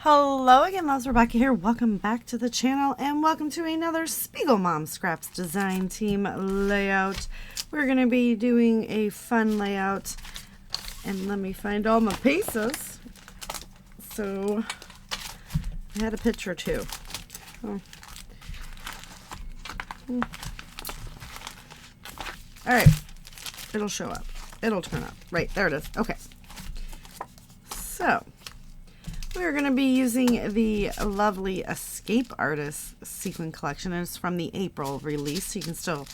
Hello again, loves. Rebecca here. Welcome back to the channel and welcome to another SpiegelMom Scraps Design Team layout. We're going to be doing a fun layout, and let me find all my pieces. So I had a picture too. Oh. Alright, it'll show up. It'll turn up. Right, there it is. Okay. So we're going to be using the lovely Escape Artist sequin collection. It's from the April release, so you can still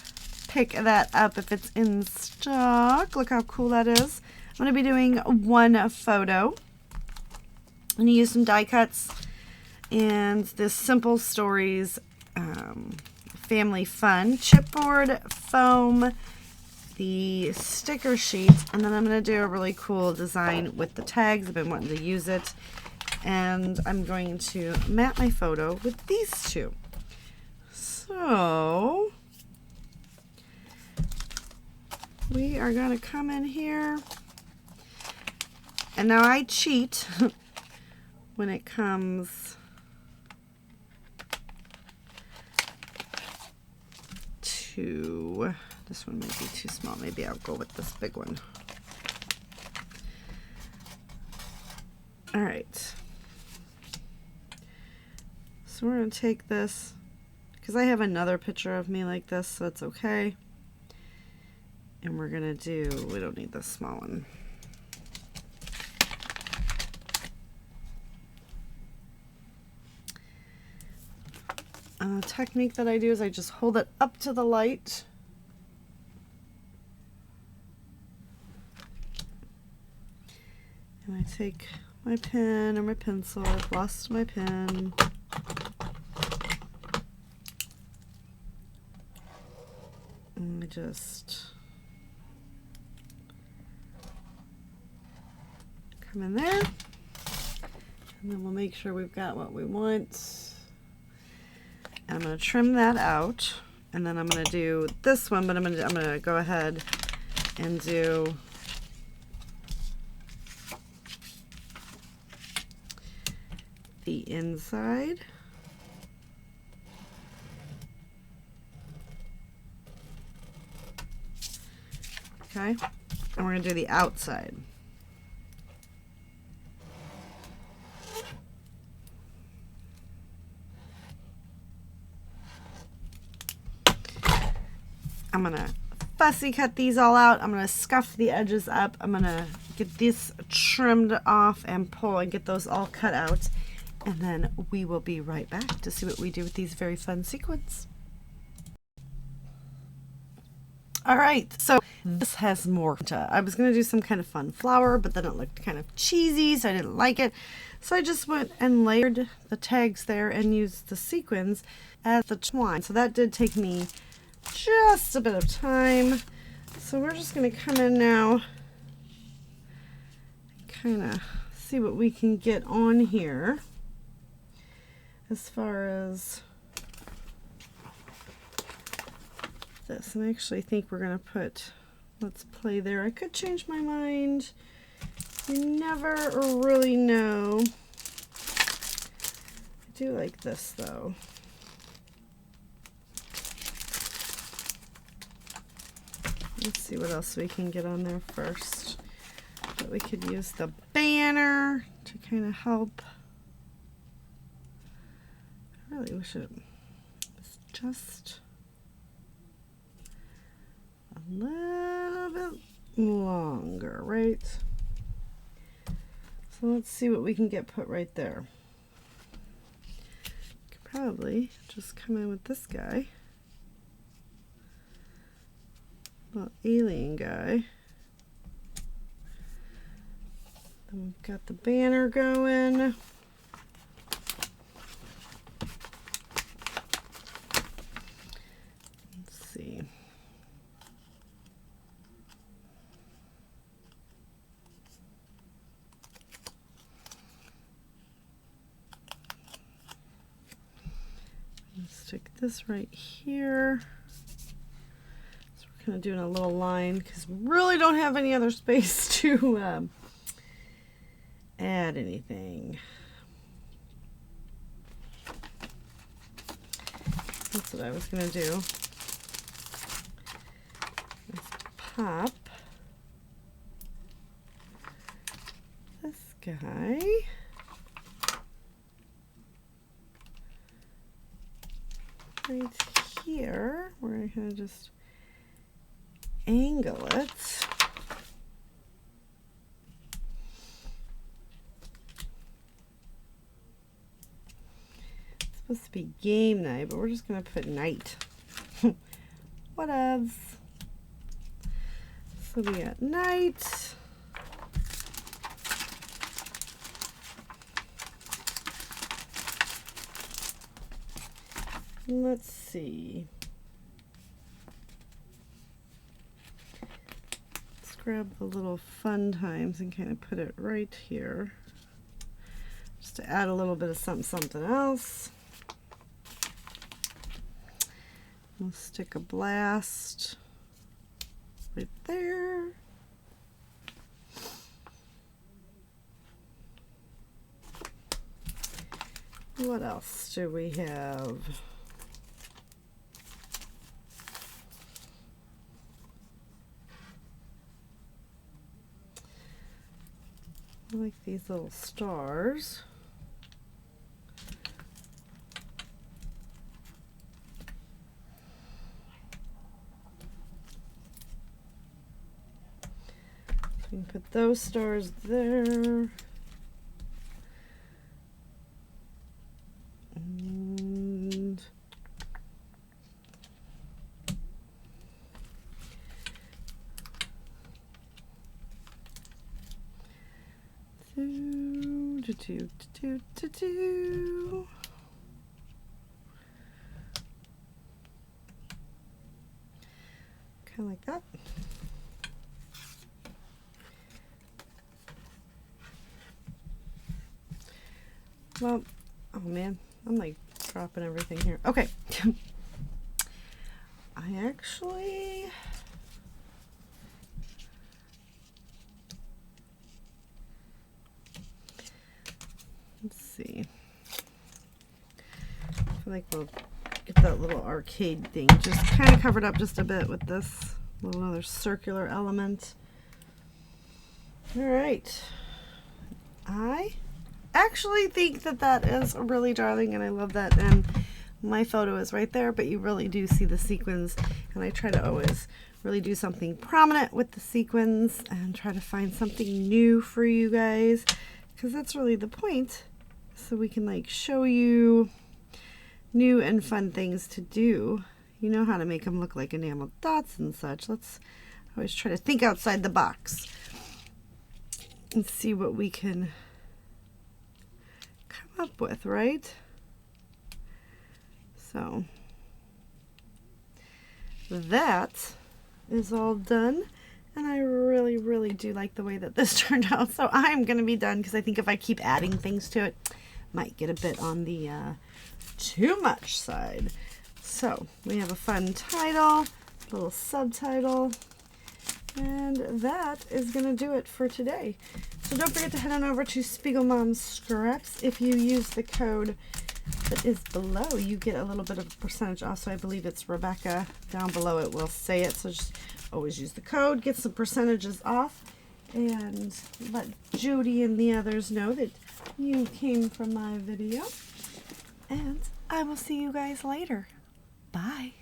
pick that up if it's in stock. Look how cool that is. I'm going to be doing one photo. I'm going to use some die cuts and this Simple Stories Family Fun chipboard foam, the sticker sheets, and then I'm going to do a really cool design with the tags. I've been wanting to use it. And I'm going to map my photo with these two. So we are going to come in here. And now I cheat when it comes to, this one might be too small. Maybe I'll go with this big one. All right. So we're going to take this, because I have another picture of me like this, so it's okay. And we're going to do, we don't need this small one. And the technique that I do is I just hold it up to the light. And I take my pen or my pencil. I've lost my pen. And I just come in there. And then we'll make sure we've got what we want. And I'm going to trim that out. And then I'm going to do this one, but I'm going to go ahead and do the inside. Okay, and we're going to do the outside. I'm going to fussy cut these all out. I'm going to scuff the edges up. I'm going to get this trimmed off and pull and get those all cut out. And then we will be right back to see what we do with these very fun sequins. All right, so this has more. I was going to do some kind of fun flower, but then it looked kind of cheesy, so I didn't like it. So I just went and layered the tags there and used the sequins as the twine. So that did take me just a bit of time. So we're just going to come in now and kind of see what we can get on here. As far as this, and I actually think we're going to put, let's play there. I could change my mind. You never really know. I do like this though. Let's see what else we can get on there first. But we could use the banner to kind of help. I really wish it was just a little bit longer, right? So let's see what we can get put right there. Could probably just come in with this guy. Little alien guy. Then we've got the banner going. Stick this right here. So we're kind of doing a little line because we really don't have any other space to add anything. That's what I was going to do. Let's pop this guy. Right here, we're going to just angle it. It's supposed to be game night, but we're just going to put night. Whatevs. So we got night. Let's see. Let's grab the little fun times and kind of put it right here. Just to add a little bit of something else. We'll stick a blast right there. What else do we have? I like these little stars. So we can put those stars there. And kind of like that. Well, oh man, I'm like dropping everything here. Okay. I actually let's see. I feel like we'll get that little arcade thing just kind of covered up just a bit with this little other circular element. All right. I actually think that that is really darling, and I love that. And my photo is right there, but you really do see the sequins, and I try to always really do something prominent with the sequins and try to find something new for you guys, because that's really the point, so we can like show you new and fun things to do. You know how to make them look like enamel dots and such. Let's always try to think outside the box and see what we can come up with, right? So that is all done, and I really do like the way that this turned out. So I'm gonna be done, because I think if I keep adding things to it, might get a bit on the too much side. So we have a fun title, little subtitle, and that is gonna do it for today. So don't forget to head on over to SpiegelMom Scraps. If you use the code that is below, you get a little bit of a percentage off. So I believe it's Rebecca. Down below it will say it. So just always use the code, get some percentages off, and let Judy and the others know that you came from my video. And I will see you guys later. Bye.